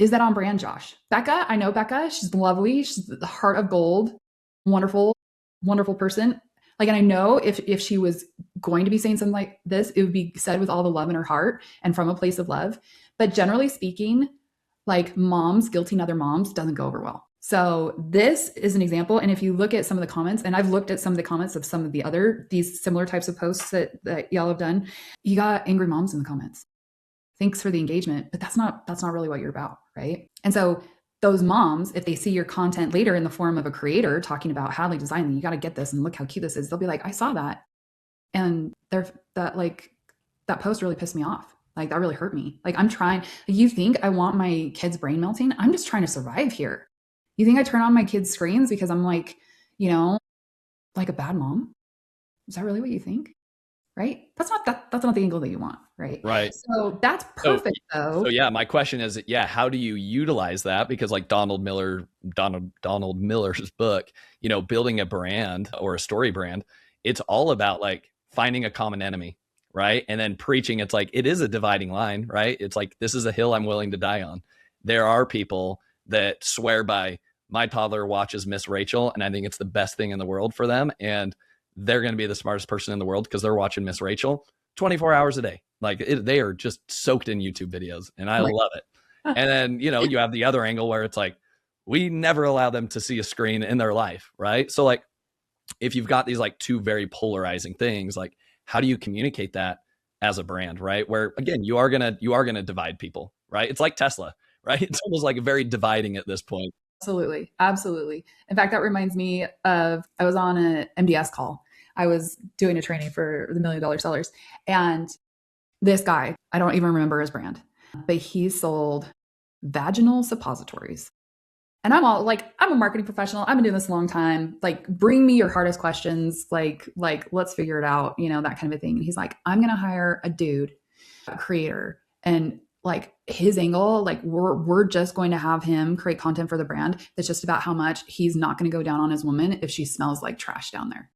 Is that on brand, Josh? Becca, I know Becca. She's lovely. She's the heart of gold. Wonderful, wonderful person. Like, and I know if she was going to be saying something like this, it would be said with all the love in her heart and from a place of love. But generally speaking, like, moms guilting other moms doesn't go over well. So this is an example. And if you look at some of the comments, and I've looked at some of the comments of some of these similar types of posts that y'all have done, you got angry moms in the comments. Thanks for the engagement, but that's not really what you're about, right? And so those moms, if they see your content later in the form of a creator talking about Hadley Design, and you got to get this and look how cute this is, they'll be like, I saw that. And that post really pissed me off. Like, that really hurt me. Like, I'm trying, you think I want my kids brain melting? I'm just trying to survive here. You think I turn on my kids' screens because I'm like, like a bad mom? Is that really what you think? Right? That's not the angle that you want, right? Right. So that's perfect though. So yeah, my question is, how do you utilize that? Because like Donald Miller's book, building a brand or a story brand, it's all about like finding a common enemy, right? And then preaching, it's like, it is a dividing line, right? It's like, this is a hill I'm willing to die on. There are people that swear by, my toddler watches Miss Rachel, and I think it's the best thing in the world for them. And they're going to be the smartest person in the world because they're watching Miss Rachel 24 hours a day. Like, they are just soaked in YouTube videos, and I love it. And then, you have the other angle where it's like, we never allow them to see a screen in their life, right? So like, if you've got these like two very polarizing things, like how do you communicate that as a brand, right? Where again, you are gonna divide people, right? It's like Tesla, right? It's almost like very dividing at this point. Absolutely. Absolutely. In fact, that reminds me of, I was on an MDS call. I was doing a training for the $1 Million Sellers. And this guy, I don't even remember his brand, but he sold vaginal suppositories. And I'm all like, I'm a marketing professional. I've been doing this a long time. Like, bring me your hardest questions. Like, let's figure it out, that kind of a thing. And he's like, I'm going to hire a dude, a creator. And like his angle, like we're just going to have him create content for the brand that's just about how much he's not going to go down on his woman if she smells like trash down there.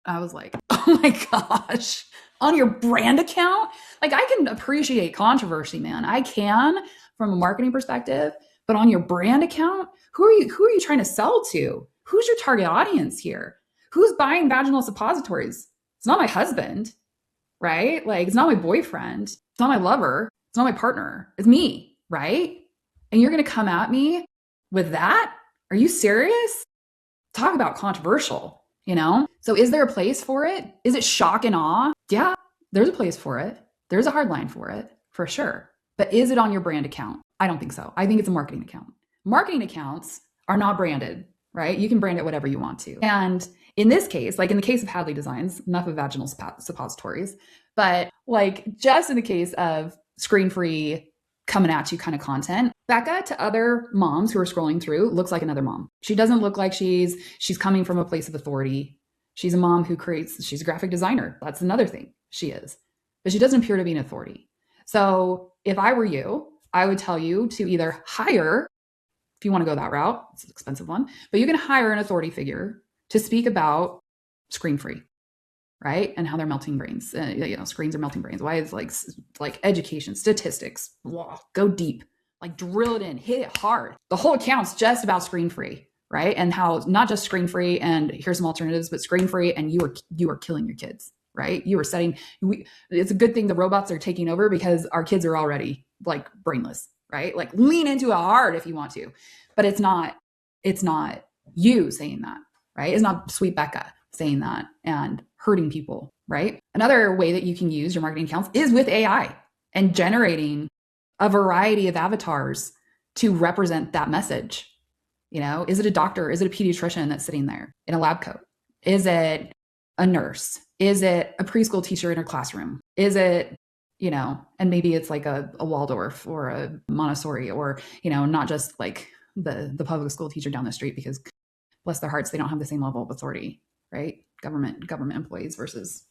I was like, oh my gosh, on your brand account? Like, I can appreciate controversy, man. I can from a marketing perspective, but on your brand account, who are you trying to sell to? Who's your target audience here? Who's buying vaginal suppositories? It's not my husband, right? Like, it's not my boyfriend. It's not my lover. It's not my partner. It's me, right? And you're going to come at me with that? Are you serious? Talk about controversial, So is there a place for it? Is it shock and awe? Yeah, there's a place for it. There's a hard line for it, for sure. But is it on your brand account? I don't think so. I think it's a marketing account. Marketing accounts are not branded, right? You can brand it whatever you want to. And in this case, like in the case of Hadley Designs, enough of vaginal suppositories, but like just in the case of screen-free coming at you kind of content, Becca to other moms who are scrolling through looks like another mom. She doesn't look like she's coming from a place of authority. She's a mom who she's a graphic designer. That's another thing she is, but she doesn't appear to be an authority. So if I were you, I would tell you to either hire, if you want to go that route, it's an expensive one, but you can hire an authority figure to speak about screen-free, right? And how they're melting brains. Screens are melting brains. Why is like education, statistics, go deep, like drill it in, hit it hard. The whole account's just about screen-free, right? And how not just screen-free and here's some alternatives, but screen-free and you are killing your kids, right? It's a good thing the robots are taking over because our kids are already like brainless, right? Like lean into it hard if you want to, but it's not you saying that, right? It's not sweet Becca saying that and hurting people, right? Another way that you can use your marketing accounts is with AI and generating a variety of avatars to represent that message. Is it a doctor? Is it a pediatrician that's sitting there in a lab coat? Is it a nurse? Is it a preschool teacher in her classroom? Is it, and maybe it's like a Waldorf or a Montessori or, not just like the public school teacher down the street, because bless their hearts, they don't have the same level of authority, right? Government employees versus,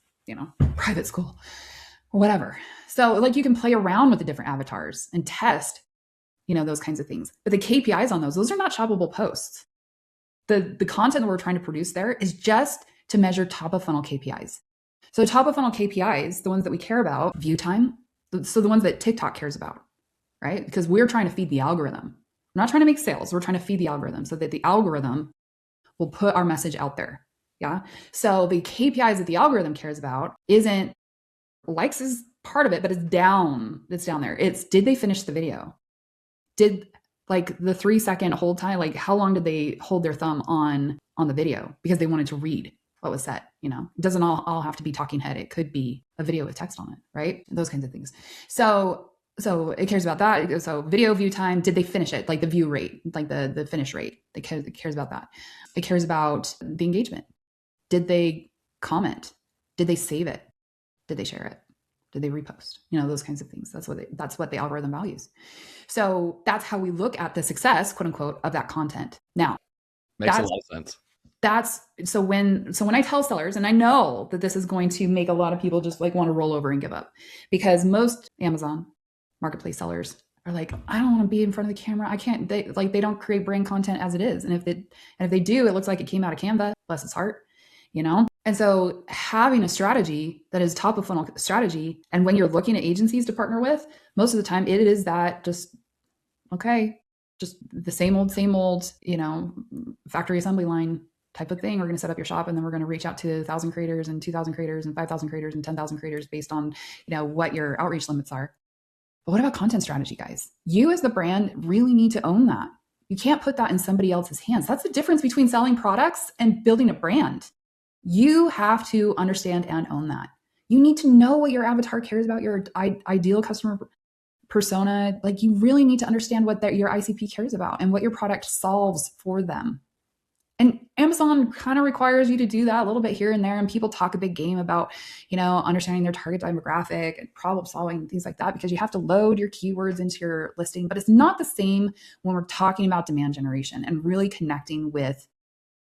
private school or whatever. So like you can play around with the different avatars and test, those kinds of things. But the KPIs on those are not shoppable posts. The content that we're trying to produce there is just to measure top of funnel KPIs. So top of funnel KPIs, the ones that we care about, view time, so the ones that TikTok cares about, right? Because we're trying to feed the algorithm. We're not trying to make sales. We're trying to feed the algorithm so that the algorithm will put our message out there. Yeah. So the KPIs that the algorithm cares about isn't likes is part of it, but it's down there. It's did they finish the video? Did like the 3-second hold time, like how long did they hold their thumb on the video because they wanted to read what was said? It doesn't all have to be talking head. It could be a video with text on it, right? Those kinds of things. So it cares about that. So video view time, did they finish it? Like the view rate, like the finish rate. It cares about that. It cares about the engagement. Did they comment? Did they save it? Did they share it? Did they repost? Those kinds of things. That's what the algorithm values. So that's how we look at the success, quote unquote, of that content. Now, makes a lot of sense. So when I tell sellers, and I know that this is going to make a lot of people just like want to roll over and give up, because most Amazon marketplace sellers are like, I don't want to be in front of the camera. I can't. They don't create brand content as it is, and if they do, it looks like it came out of Canva. Bless its heart, And so having a strategy that is top of funnel strategy, and when you're looking at agencies to partner with, most of the time it is that just the same old, factory assembly line type of thing. We're going to set up your shop and then we're going to reach out to 1,000 creators and 2,000 creators and 5,000 creators and 10,000 creators based on, what your outreach limits are. But what about content strategy, guys? You as the brand really need to own that. You can't put that in somebody else's hands. That's the difference between selling products and building a brand. You have to understand and own that. You need to know what your avatar cares about, your ideal customer persona. Like, you really need to understand what your ICP cares about and what your product solves for them. And Amazon kind of requires you to do that a little bit here and there. And people talk a big game about, understanding their target demographic and problem solving and things like that, because you have to load your keywords into your listing. But it's not the same when we're talking about demand generation and really connecting with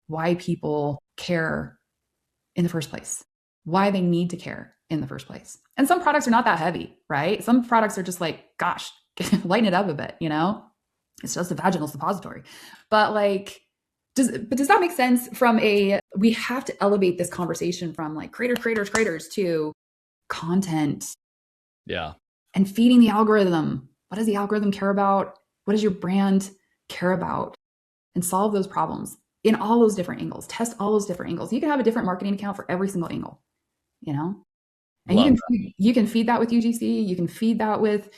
why people care in the first place, why they need to care in the first place. And some products are not that heavy, right? Some products are just like, gosh, lighten it up a bit, It's just a vaginal suppository. But does that make sense we have to elevate this conversation from like creators to content. Yeah. And feeding the algorithm. What does the algorithm care about? What does your brand care about? And solve those problems in all those different angles. Test all those different angles. You can have a different marketing account for every single angle, And you can feed that with UGC. You can feed that with,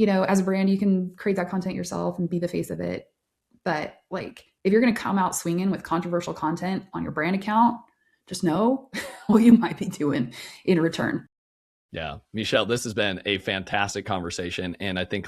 as a brand, you can create that content yourself and be the face of it. But if you're going to come out swinging with controversial content on your brand account, just know what you might be doing in return. Yeah. Michelle, this has been a fantastic conversation. And I think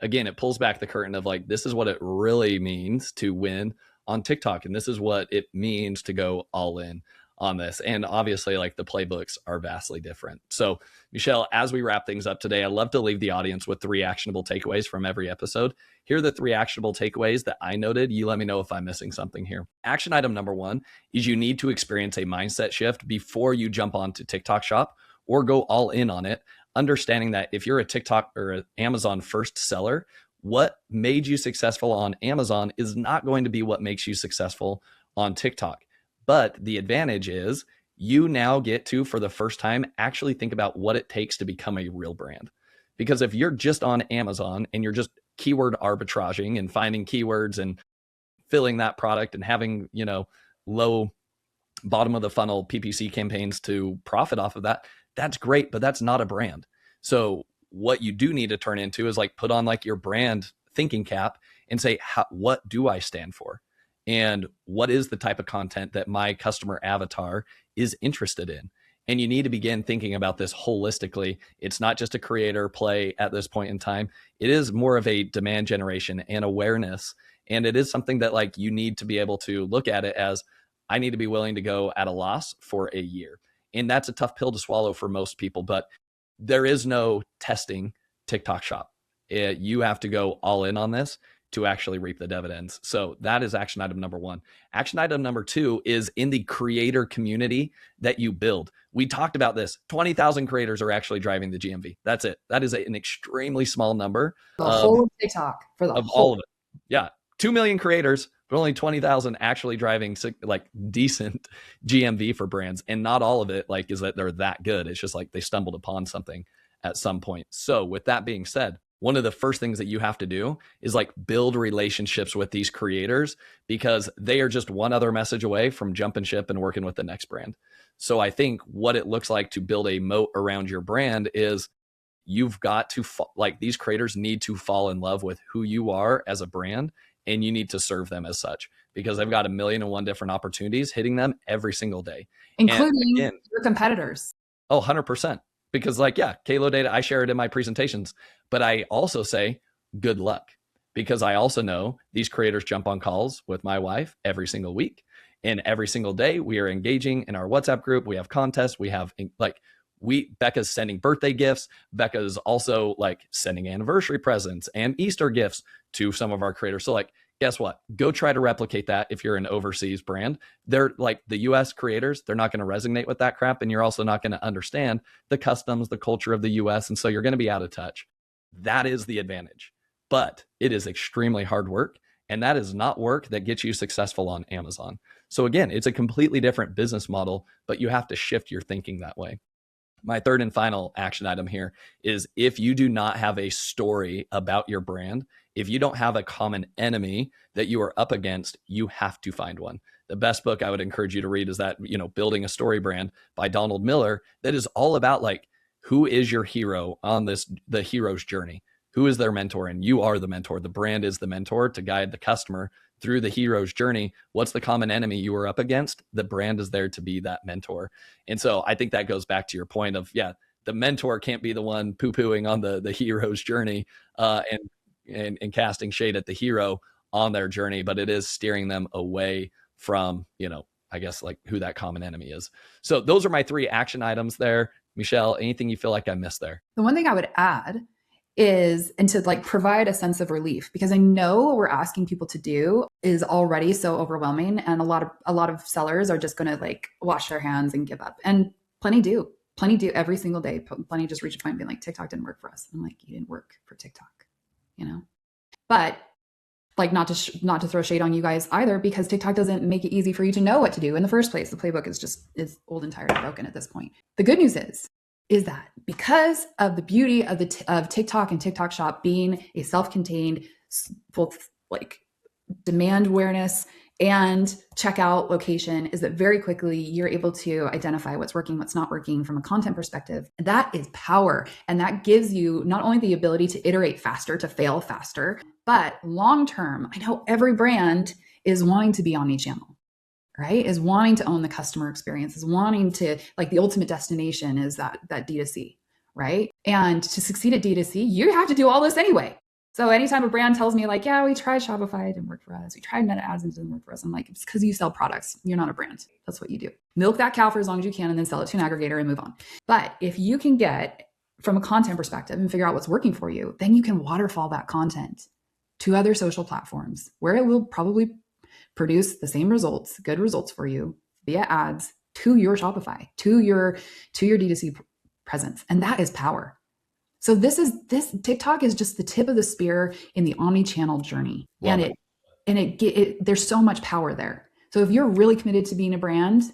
again, it pulls back the curtain of this is what it really means to win on TikTok. And this is what it means to go all in on this. And obviously the playbooks are vastly different. So Michelle, as we wrap things up today, I'd love to leave the audience with 3 actionable takeaways from every episode. Here are the 3 actionable takeaways that I noted. You let me know if I'm missing something here. Action item number 1 is you need to experience a mindset shift before you jump onto TikTok Shop or go all in on it, understanding that if you're a TikTok or an Amazon first seller, what made you successful on Amazon is not going to be what makes you successful on TikTok. But the advantage is you now get to, for the first time, actually think about what it takes to become a real brand. Because if you're just on Amazon and you're just keyword arbitraging and finding keywords and filling that product and having, low bottom of the funnel PPC campaigns to profit off of that, that's great, but that's not a brand. So what you do need to turn into is put on your brand thinking cap and say, what do I stand for? And what is the type of content that my customer avatar is interested in? And you need to begin thinking about this holistically. It's not just a creator play at this point in time. It is more of a demand generation and awareness. And it is something that you need to be able to look at it as, I need to be willing to go at a loss for a year. And that's a tough pill to swallow for most people, but there is no testing TikTok Shop. You have to go all in on this to actually reap the dividends. So that is action item number 1. Action item number 2 is in the creator community that you build. We talked about this. 20,000 creators are actually driving the GMV. That's it. That is an extremely small number. Whole of TikTok for all of it. Yeah. 2 million creators, but only 20,000 actually driving decent GMV for brands. And not all of it is that they're that good. It's just they stumbled upon something at some point. So with that being said, one of the first things that you have to do is build relationships with these creators, because they are just one other message away from jumping ship and working with the next brand. So I think what it looks like to build a moat around your brand is you've got to these creators need to fall in love with who you are as a brand, and you need to serve them as such, because they've got 1,000,001 different opportunities hitting them every single day, including your competitors. Oh, 100%. Because Kalo data, I share it in my presentations, but I also say good luck, because I also know these creators jump on calls with my wife every single week, and every single day we are engaging in our WhatsApp group. We have contests. We have Becca's sending birthday gifts. Becca's also sending anniversary presents and Easter gifts to some of our creators. So guess what? Go try to replicate that if you're an overseas brand. They're the US creators, they're not going to resonate with that crap. And you're also not going to understand the customs, the culture of the US. And so you're going to be out of touch. That is the advantage. But it is extremely hard work. And that is not work that gets you successful on Amazon. So again, it's a completely different business model, but you have to shift your thinking that way. My third and final action item here is, if you do not have a story about your brand, if you don't have a common enemy that you are up against, you have to find one. The best book I would encourage you to read is that, Building a Story Brand by Donald Miller, that is all about who is your hero on the hero's journey? who is their mentor? And you are the mentor. The brand is the mentor to guide the customer through the hero's journey. What's the common enemy you are up against? The brand is there to be that mentor. And so I think that goes back to your point of, the mentor can't be the one poo-pooing on the hero's journey and casting shade at the hero on their journey, but it is steering them away from, I guess, like who that common enemy is. So those are my 3 action items there. Michelle, anything you feel like I missed there? The one thing I would add is, and to like provide a sense of relief, because I know what we're asking people to do is already so overwhelming. And a lot of sellers are just going to like wash their hands and give up. And plenty do every single day. Plenty just reach a point and be like, TikTok didn't work for us. I'm like, you didn't work for TikTok, but like not to throw shade on you guys either, because TikTok doesn't make it easy for you to know what to do in the first place. The playbook is old and tired and broken at this point. The good news is that because of the beauty of TikTok and TikTok Shop being a self-contained, both like demand awareness and checkout location, is that very quickly you're able to identify what's working, what's not working from a content perspective. That is power. And that gives you not only the ability to iterate faster, to fail faster, but long-term, I know every brand is wanting to be omni-channel, right? Is wanting to own the customer experience, is wanting to, like, the ultimate destination is that D2C, right? And to succeed at D2C, you have to do all this anyway. So anytime a brand tells me like, yeah, we tried Shopify, it didn't work for us. We tried Meta Ads, it didn't work for us. I'm like, it's because you sell products. You're not a brand. That's what you do. Milk that cow for as long as you can and then sell it to an aggregator and move on. But if you can get from a content perspective and figure out what's working for you, then you can waterfall that content to other social platforms where it will probably produce the same results, good results for you via ads to your Shopify, to your D2C presence. And that is power. So this TikTok is just the tip of the spear in the omni-channel journey. Love it. There's so much power there. So if you're really committed to being a brand,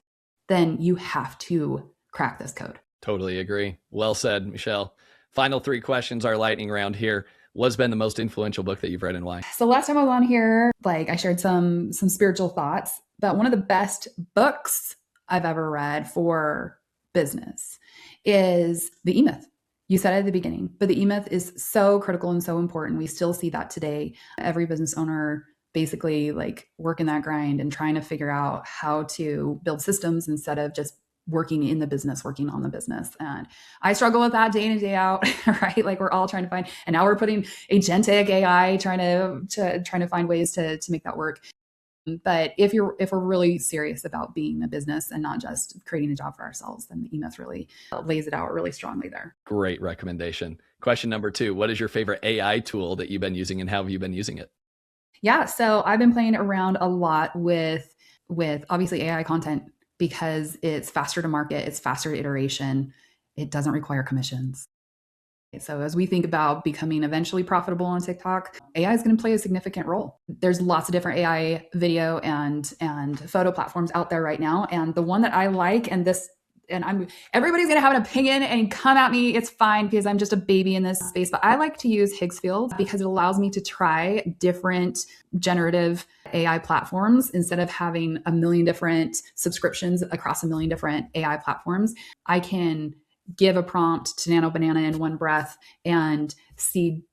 then you have to crack this code. Totally agree. Well said, Michelle. Final 3 questions, our lightning round here. What's been the most influential book that you've read and why? So last time I was on here, like I shared some spiritual thoughts, but one of the best books I've ever read for business is The E-Myth. You said it at the beginning, but the E-Myth is so critical and so important. We still see that today. Every business owner basically like working that grind and trying to figure out how to build systems instead of just working in the business, working on the business. And I struggle with that day in and day out, right? Like we're all trying to find, and now we're putting agentic AI, trying to find ways to make that work. But if we're really serious about being a business and not just creating a job for ourselves, then the E-Myth really lays it out really strongly there. Great recommendation. Question number 2, what is your favorite AI tool that you've been using and how have you been using it? Yeah, so I've been playing around a lot with obviously AI content because it's faster to market, it's faster iteration, it doesn't require commissions. So as we think about becoming eventually profitable on TikTok, AI is going to play a significant role. There's lots of different AI video and photo platforms out there right now. And the one that I like, everybody's going to have an opinion and come at me. It's fine because I'm just a baby in this space, but I like to use Higgsfield because it allows me to try different generative AI platforms instead of having a million different subscriptions across a million different AI platforms. I can give a prompt to Nano Banana in one breath and see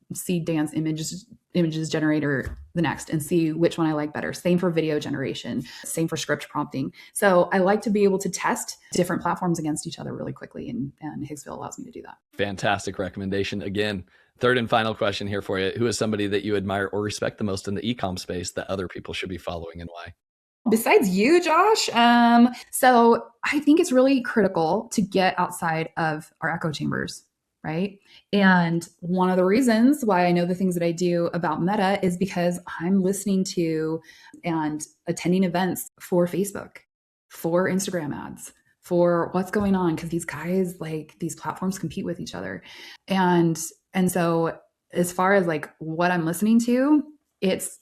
dance images generator the next and see which one I like better. Same for video generation, same for script prompting. So I like to be able to test different platforms against each other really quickly, and Higgsfield allows me to do that. Fantastic recommendation. Again, third and final question here for you. Who is somebody that you admire or respect the most in the e-com space that other people should be following and why? Besides you, Josh, so I think it's really critical to get outside of our echo chambers, right? And one of the reasons why I know the things that I do about Meta is because I'm listening to and attending events for Facebook, for Instagram ads, for what's going on, because these guys, like these platforms compete with each other. And so as far as like what I'm listening to,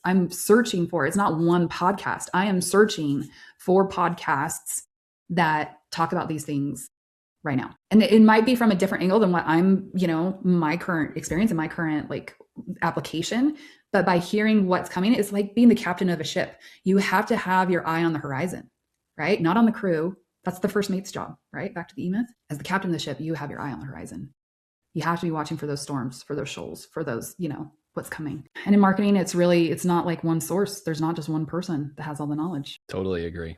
I'm searching for, it's not one podcast. I am searching for podcasts that talk about these things right now. And it might be from a different angle than what I'm, my current experience and my current like application. But by hearing what's coming, it's like being the captain of a ship. You have to have your eye on the horizon, right? Not on the crew. That's the first mate's job, right? Back to the E-Myth. As the captain of the ship, you have your eye on the horizon. You have to be watching for those storms, for those shoals, for those, what's coming. And in marketing, it's not like one source. There's not just one person that has all the knowledge. Totally agree.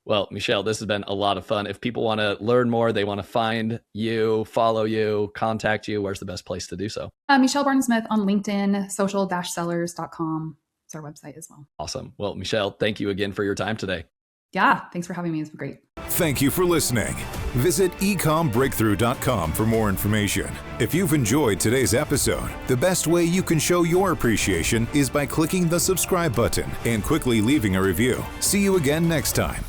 Well, Michelle, this has been a lot of fun. If people want to learn more, they want to find you, follow you, contact you, where's the best place to do so? Michelle Barnum Smith on LinkedIn, social-sellers.com. It's our website as well. Awesome. Well, Michelle, thank you again for your time today. Yeah, thanks for having me. It's been great. Thank you for listening. Visit ecommbreakthrough.com for more information. If you've enjoyed today's episode, the best way you can show your appreciation is by clicking the subscribe button and quickly leaving a review. See you again next time.